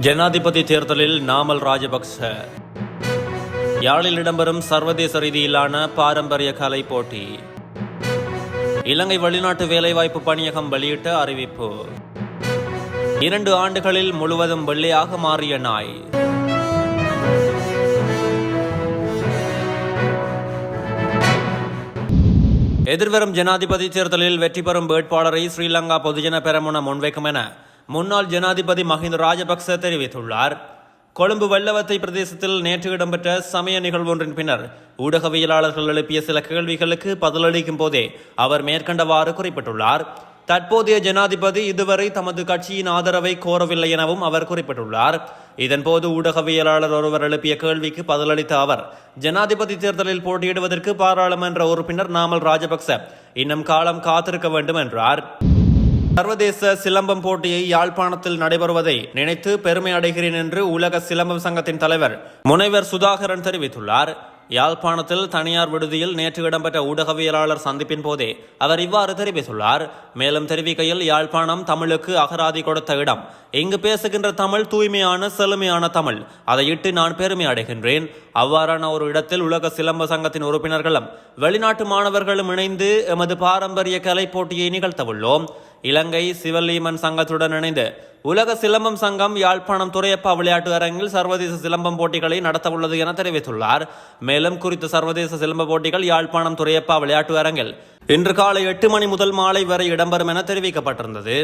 ஜனாதிபதி தேர்தலில் நாமல் ராஜபக்ச. யாழில் இடம்பெறும் சர்வதேச ரீதியிலான பாரம்பரிய கலை போட்டி. இலங்கை வெளிநாட்டு வேலைவாய்ப்பு பணியகம் வெளியிட்ட அறிவிப்பு. 2 ஆண்டுகளில் முழுவதும் வெள்ளையாக மாறிய நாய். எதிர்வரும் ஜனாதிபதி தேர்தலில் வெற்றி பெறும் வேட்பாளரை ஸ்ரீலங்கா பொதுஜன பெரமுன முன்வைக்கும் என முன்னாள் ஜனாதிபதி மஹிந்த ராஜபக்ச தெரிவித்துள்ளார். கொழும்பு வெள்ளவத்தை பிரதேசத்தில் நேற்று இடம்பெற்ற சமய நிகழ்வொன்றின் பின்னர் ஊடகவியலாளர்கள் எழுப்பிய சில கேள்விகளுக்கு பதிலளிக்கும் போதே அவர் மேற்கண்டவாறு குறிப்பிட்டுள்ளார். தற்போதைய ஜனாதிபதி இதுவரை தமது கட்சியின் ஆதரவை கோரவில்லை எனவும் அவர் குறிப்பிட்டுள்ளார். இதன்போது ஊடகவியலாளர் ஒருவர் எழுப்பிய கேள்விக்கு பதிலளித்த அவர், ஜனாதிபதி தேர்தலில் போட்டியிடுவதற்கு பாராளுமன்ற உறுப்பினர் நாமல் ராஜபக்ச இன்னும் காலம் காத்திருக்க வேண்டும் என்றார். சர்வதேச சிலம்பம் போட்டியை யாழ்ப்பாணத்தில் நடைபெறுவதை நினைத்து பெருமை அடைகிறேன் என்று உலக சிலம்பம் சங்கத்தின் தலைவர் முனைவர் சுதாகரன் தெரிவித்துள்ளார். யாழ்ப்பாணத்தில் தனியார் விடுதியில் நேற்று இடம்பெற்ற ஊடகவியலாளர் சந்திப்பின் போதே அவர் இவ்வாறு தெரிவித்துள்ளார். மேலும் தெரிவிக்கையில், யாழ்ப்பாணம் தமிழுக்கு அகராதி கொடுத்த இடம். இங்கு பேசுகின்ற தமிழ் தூய்மையான செழுமையான தமிழ். அதையிட்டு நான் பெருமை அடைகின்றேன். அவ்வாறான ஒரு இடத்தில் உலக சிலம்ப சங்கத்தின் உறுப்பினர்களும் வெளிநாட்டு மாணவர்களும் இணைந்து எமது பாரம்பரிய கலை போட்டியை நிகழ்த்தவுள்ளோம். இலங்கை சிவலீமன் சங்கத்துடன் இணைந்து உலக சிலம்பம் சங்கம் யாழ்ப்பாணம் துரையப்பா விளையாட்டு அரங்கில் சர்வதேச சிலம்பம் போட்டிகளை நடத்தவுள்ளது என தெரிவித்துள்ளார். மேலும் குறித்த சர்வதேச சிலம்ப போட்டிகள் யாழ்ப்பாணம் துரையப்பா விளையாட்டு அரங்கில் இன்று காலை 8 மணி முதல் மாலை வரை இடம்பெறும் என தெரிவிக்கப்பட்டிருந்தது.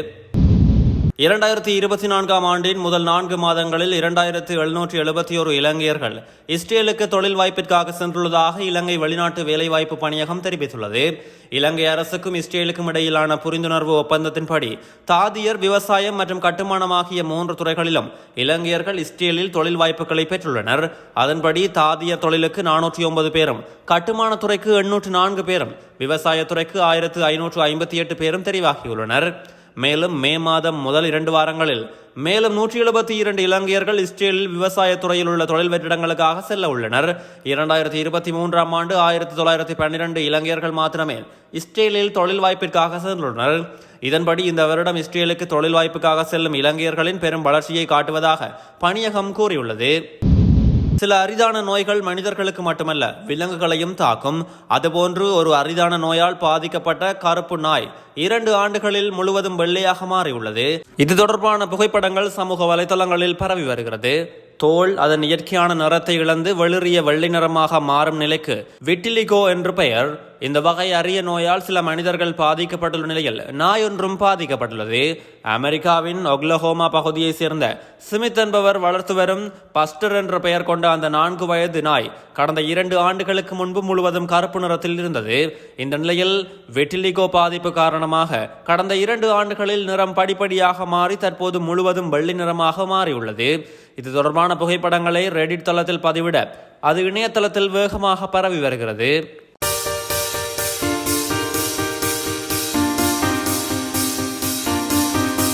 2024ஆம் ஆண்டின் முதல் 4 மாதங்களில் 2771 இலங்கையர்கள் இஸ்ரேலுக்கு தொழில் வாய்ப்பிற்காக சென்றுள்ளதாக இலங்கை வெளிநாட்டு வேலைவாய்ப்பு பணியகம் தெரிவித்துள்ளது. இலங்கை அரசுக்கும் இஸ்ரேலுக்கும் இடையிலான புரிந்துணர்வு ஒப்பந்தத்தின்படி தாதியர், விவசாயம் மற்றும் கட்டுமானம் ஆகிய 3 துறைகளிலும் இலங்கையர்கள் இஸ்ரேலில் தொழில் வாய்ப்புகளை பெற்றுள்ளனர். அதன்படி தாதியர் தொழிலுக்கு 409 பேரும், கட்டுமான துறைக்கு 804 பேரும், விவசாயத்துறைக்கு 1558 பேரும் தெரிவாகியுள்ளனர். மேலும் மே மாதம் முதல் 2 வாரங்களில் மேலும் 172 இலங்கையர்கள் இஸ்ரேலில் விவசாயத்துறையில் உள்ள தொழில் வெற்றிடங்களுக்காக செல்ல உள்ளனர். 2023ஆம் ஆண்டு 1912 இலங்கையர்கள் மாத்திரமே இஸ்ரேலில் தொழில் வாய்ப்பிற்காக சென்றுள்ளனர். இதன்படி இந்த வருடம் இஸ்ரேலுக்கு தொழில் வாய்ப்புக்காக செல்லும் இலங்கையர்களின் பெரும் வளர்ச்சியை காட்டுவதாக பணியகம் கூறியுள்ளது. சில அரிதான நோய்கள் மனிதர்களுக்கு மட்டுமல்ல விலங்குகளையும் தாக்கும். அதுபோன்று ஒரு அரிதான நோயால் பாதிக்கப்பட்ட கருப்பு நாய் 2 ஆண்டுகளில் முழுவதும் வெள்ளையாக மாறியுள்ளது. இது தொடர்பான புகைப்படங்கள் சமூக வலைதளங்களில் பரவி வருகிறது. தோல் அதன் இயற்கையான நிறத்தை இழந்து வெளிரிய வெள்ளை நிறமாக மாறும் நிலைக்கு விட்டிலிகோ என்று பெயர். இந்த வகை அரிய நோயால் சில மனிதர்கள் பாதிக்கப்பட்டுள்ள நிலையில் நாய் ஒன்றும் பாதிக்கப்பட்டுள்ளது. அமெரிக்காவின் ஒக்லஹோமா பகுதியை சேர்ந்த ஸ்மித் என்பவர் வளர்த்து வரும் பஸ்டர் என்ற பெயர் கொண்ட அந்த 4 வயது நாய் கடந்த 2 ஆண்டுகளுக்கு முன்பு முழுவதும் கருப்பு நிறத்தில் இருந்தது. இந்த நிலையில் விட்டிலிகோ பாதிப்பு காரணமாக கடந்த 2 ஆண்டுகளில் நிறம் படிப்படியாக மாறி தற்போது முழுவதும் வெள்ளை நிறமாக மாறியுள்ளது. இது தொடர்பான புகைப்படங்களை ரெடிட் தளத்தில் பதிவிட அது இணையதளத்தில் வேகமாக பரவி வருகிறது.